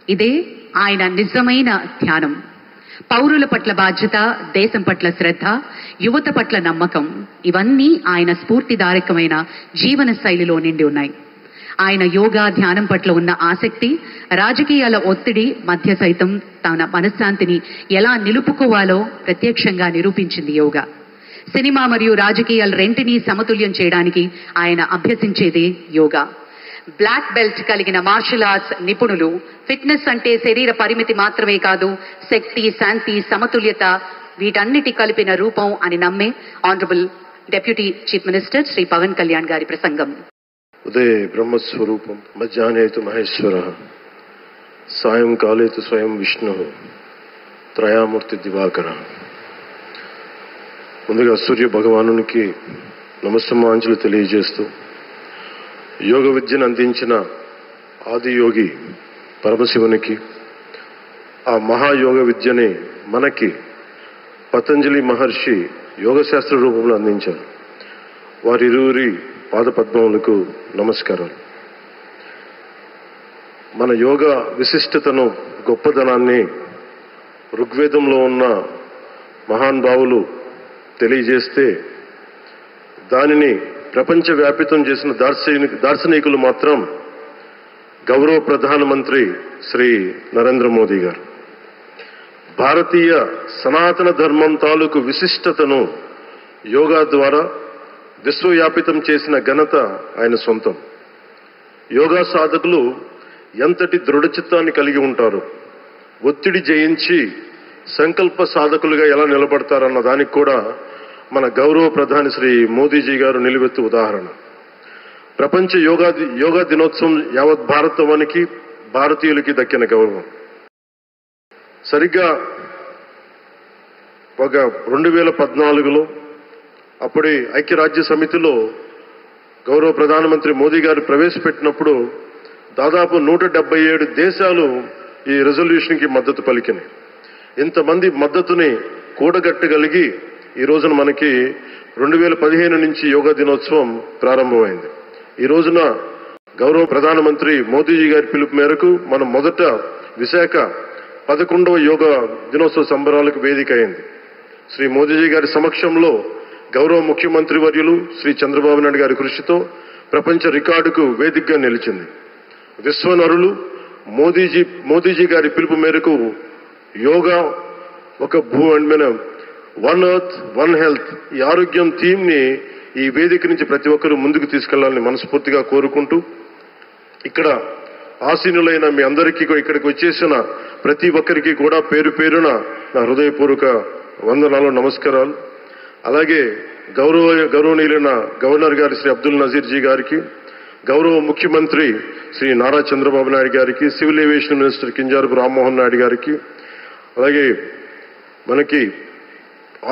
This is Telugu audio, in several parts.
ఇదే ఆయన నిజమైన ధ్యానం. పౌరుల పట్ల బాధ్యత, దేశం పట్ల శ్రద్ధ, యువత పట్ల నమ్మకం, ఇవన్నీ ఆయన స్ఫూర్తిదాయకమైన జీవన శైలిలో నిండి ఉన్నాయి. ఆయన యోగా ధ్యానం పట్ల ఉన్న ఆసక్తి రాజకీయాల ఒత్తిడి మధ్య సైతం తన మనశ్శాంతిని ఎలా నిలుపుకోవాలో ప్రత్యక్షంగా నిరూపించింది యోగా. సినిమా మరియు రాజకీయాలు రెంటినీ సమతుల్యం చేయడానికి ఆయన అభ్యసించేదే యోగా. బ్లాక్ బెల్ట్ కలిగిన మార్షల్ ఆర్ట్స్ నిపుణులు ఫిట్నెస్ అంటే శరీర పరిమితి మాత్రమే కాదు, శక్తి, శాంతి, సమతుల్యత వీటన్నిటి కలిపిన రూపం అని నమ్మే honourable deputy chief minister Shri Pawan Kalyan గారి ప్రసంగం. ఉదయ బ్రహ్మస్వరూపం, మధ్యాహ్నేతు మహేశ్వర, సాయంకాలేతు స్వయం విష్ణు, త్రయామూర్తి దివాకర. ముందుగా సూర్య భగవానునికి నమస్సమాంజలు తెలియజేస్తూ, యోగ విద్యను అందించిన ఆదియోగి పరమశివునికి, ఆ మహాయోగ విద్యని మనకి పతంజలి మహర్షి యోగశాస్త్ర రూపంలో అందించారు. వారిరువురి పాదపద్మములకు నమస్కారాలు. మన యోగ విశిష్టతను, గొప్పదనాన్ని ఋగ్వేదంలో ఉన్న మహానుభావులు తెలియజేస్తే, దానిని ప్రపంచవ్యాపితం చేసిన దార్శనికులు మాత్రం గౌరవ ప్రధానమంత్రి శ్రీ నరేంద్ర మోదీ గారు. భారతీయ సనాతన ధర్మం తాలూకు విశిష్టతను యోగా ద్వారా విశ్వవ్యాపితం చేసిన ఘనత ఆయన సొంతం. యోగా సాధకులు ఎంతటి దృఢచిత్తాన్ని కలిగి ఉంటారు, ఒత్తిడి జయించి సంకల్ప సాధకులుగా ఎలా నిలబడతారన్న దానికి కూడా మన గౌరవ ప్రధాని శ్రీ మోదీజీ గారు నిలువెత్తు ఉదాహరణ. ప్రపంచ యోగా దినోత్సవం యావత్ భారతవానికి, భారతీయులకి దక్కిన గౌరవం. సరిగ్గా ఒక 2014లో అప్పటి ఐక్యరాజ్య సమితిలో గౌరవ ప్రధానమంత్రి మోదీ గారు ప్రవేశపెట్టినప్పుడు దాదాపు 177 దేశాలు ఈ రెజల్యూషన్కి మద్దతు పలికినాయి. ఇంతమంది మద్దతుని కూడగట్టగలిగి ఈ రోజున మనకి 2015 నుంచి యోగా దినోత్సవం ప్రారంభమైంది. ఈ రోజున గౌరవ ప్రధానమంత్రి మోదీజీ గారి పిలుపు మేరకు మనం మొదట విశాఖ 11వ యోగా దినోత్సవ సంబరాలకు వేదిక అయింది. శ్రీ మోదీజీ గారి సమక్షంలో గౌరవ ముఖ్యమంత్రి వర్యులు శ్రీ చంద్రబాబు నాయుడు గారి కృషితో ప్రపంచ రికార్డుకు వేదికగా నిలిచింది. విశ్వనరులు మోదీజీ గారి పిలుపు మేరకు యోగా ఒక వన్ ఎర్త్ వన్ హెల్త్, ఈ ఆరోగ్యం థీమ్ ని ఈ వేదిక నుంచి ప్రతి ఒక్కరూ ముందుకు తీసుకెళ్లాలని మనస్ఫూర్తిగా కోరుకుంటూ, ఇక్కడ ఆసీనులైన మీ అందరికీ, ఇక్కడికి వచ్చేసిన ప్రతి ఒక్కరికి కూడా పేరు పేరున నా హృదయపూర్వక వందనాలు, నమస్కారాలు. అలాగే గౌరవనీయులైన గవర్నర్ గారి శ్రీ అబ్దుల్ నజీర్ జీ గారికి, గౌరవ ముఖ్యమంత్రి శ్రీ నారా చంద్రబాబు నాయుడు గారికి, civil aviation minister Kinjarapu Rammohan Naidu గారికి, అలాగే మనకి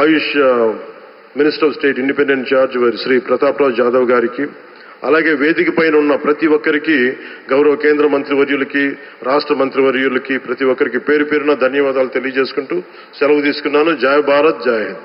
Ayush minister of state independent charge Shri Prataprao Jadhav గారికి, అలాగే వేదిక పైన ఉన్న ప్రతి ఒక్కరికి, గౌరవ కేంద్ర మంత్రివర్యులకి, రాష్ట్ర మంత్రివర్యులకి, ప్రతి ఒక్కరికి పేరు పేరున ధన్యవాదాలు తెలియజేసుకుంటూ సెలవు తీసుకున్నాను. జై భారత్, జై హింద్.